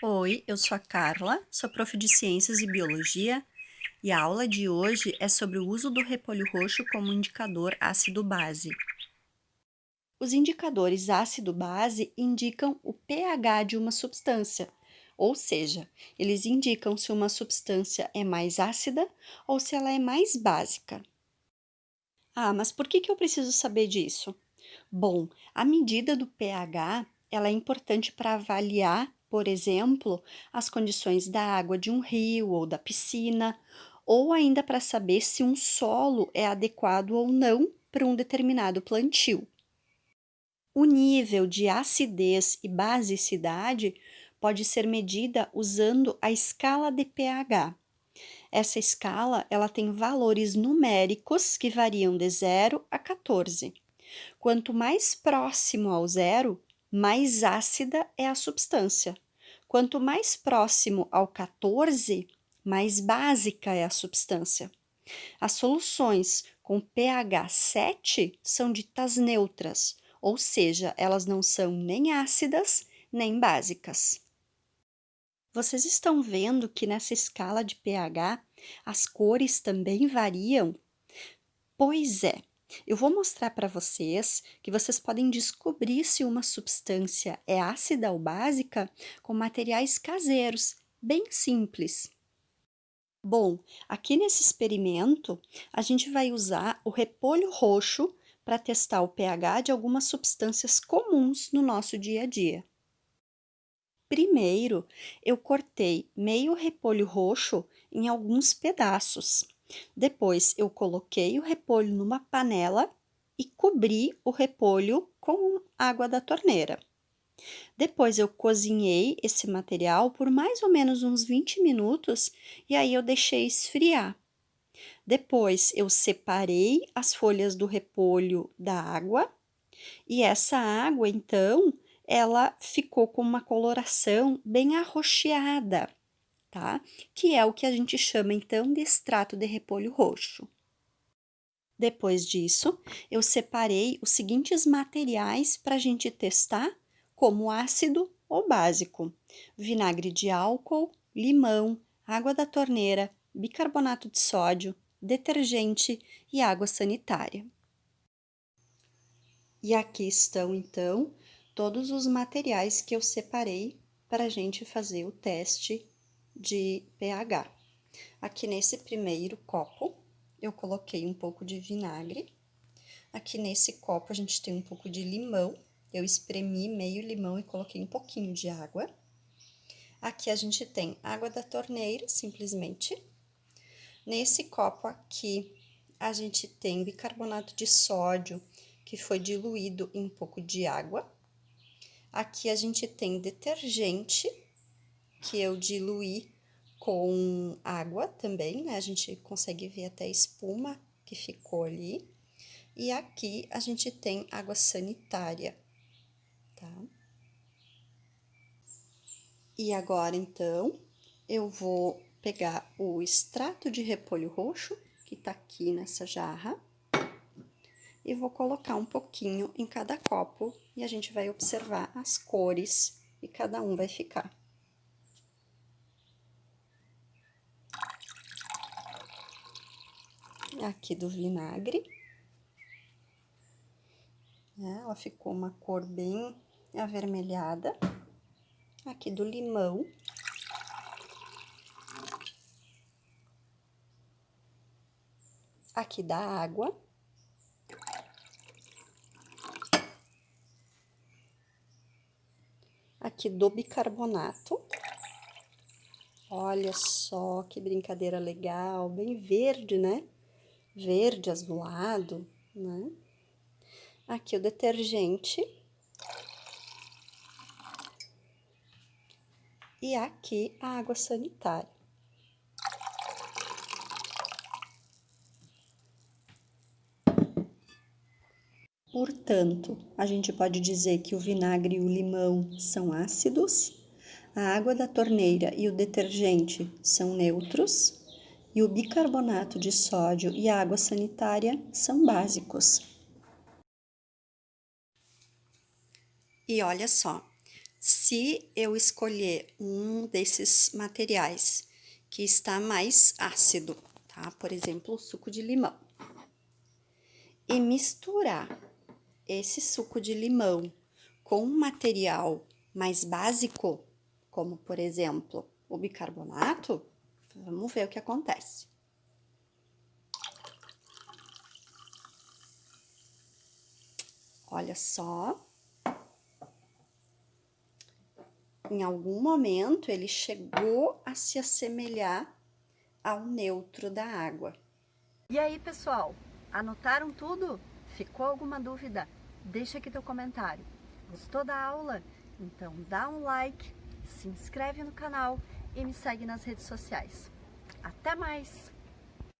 Oi, eu sou a Carla, sou prof de Ciências e Biologia e a aula de hoje é sobre o uso do repolho roxo como indicador ácido-base. Os indicadores ácido-base indicam o pH de uma substância, ou seja, eles indicam se uma substância é mais ácida ou se ela é mais básica. Ah, mas por que eu preciso saber disso? Bom, a medida do pH, ela é importante para avaliar, por exemplo, as condições da água de um rio ou da piscina, ou ainda para saber se um solo é adequado ou não para um determinado plantio. O nível de acidez e basicidade pode ser medida usando a escala de pH. Essa escala, ela tem valores numéricos que variam de 0 a 14. Quanto mais próximo ao zero, mais ácida é a substância. Quanto mais próximo ao 14, mais básica é a substância. As soluções com pH 7 são ditas neutras, ou seja, elas não são nem ácidas nem básicas. Vocês estão vendo que nessa escala de pH as cores também variam? Pois é, eu vou mostrar para vocês que vocês podem descobrir se uma substância é ácida ou básica com materiais caseiros, bem simples. Bom, aqui nesse experimento, a gente vai usar o repolho roxo para testar o pH de algumas substâncias comuns no nosso dia a dia. Primeiro, eu cortei meio repolho roxo em alguns pedaços. Depois, eu coloquei o repolho numa panela e cobri o repolho com água da torneira. Depois, eu cozinhei esse material por mais ou menos uns 20 minutos e aí eu deixei esfriar. Depois, eu separei as folhas do repolho da água e essa água, então, ela ficou com uma coloração bem arroxeada, tá? Que é o que a gente chama, então, de extrato de repolho roxo. Depois disso, eu separei os seguintes materiais para a gente testar como ácido ou básico: vinagre de álcool, limão, água da torneira, bicarbonato de sódio, detergente e água sanitária. E aqui estão, então, todos os materiais que eu separei para a gente fazer o teste de pH. Aqui nesse primeiro copo, eu coloquei um pouco de vinagre. Aqui nesse copo, a gente tem um pouco de limão. Eu espremi meio limão e coloquei um pouquinho de água. Aqui a gente tem água da torneira, simplesmente. Nesse copo aqui, a gente tem bicarbonato de sódio, que foi diluído em um pouco de água. Aqui a gente tem detergente, que eu diluí com água também, né? A gente consegue ver até a espuma que ficou ali. E aqui a gente tem água sanitária, tá? E agora, então, eu vou pegar o extrato de repolho roxo, que tá aqui nessa jarra, e vou colocar um pouquinho em cada copo e a gente vai observar as cores e cada um vai ficar. Aqui do vinagre, né? Ela ficou uma cor bem avermelhada. Aqui do limão. Aqui da água. Aqui do bicarbonato. Olha só que brincadeira legal, bem verde, né? Verde azulado, né? Aqui o detergente. E aqui a água sanitária. Portanto, a gente pode dizer que o vinagre e o limão são ácidos, a água da torneira e o detergente são neutros, e o bicarbonato de sódio e a água sanitária são básicos. E olha só, Se eu escolher um desses materiais que está mais ácido, tá? Por exemplo, o suco de limão, e misturar esse suco de limão com um material mais básico, como por exemplo o bicarbonato, vamos ver o que acontece. Olha só. Em algum momento ele chegou a se assemelhar ao neutro da água. E aí, pessoal, anotaram tudo? Ficou alguma dúvida? Deixa aqui teu comentário. Gostou da aula? Então dá um like, se inscreve no canal e me segue nas redes sociais. Até mais!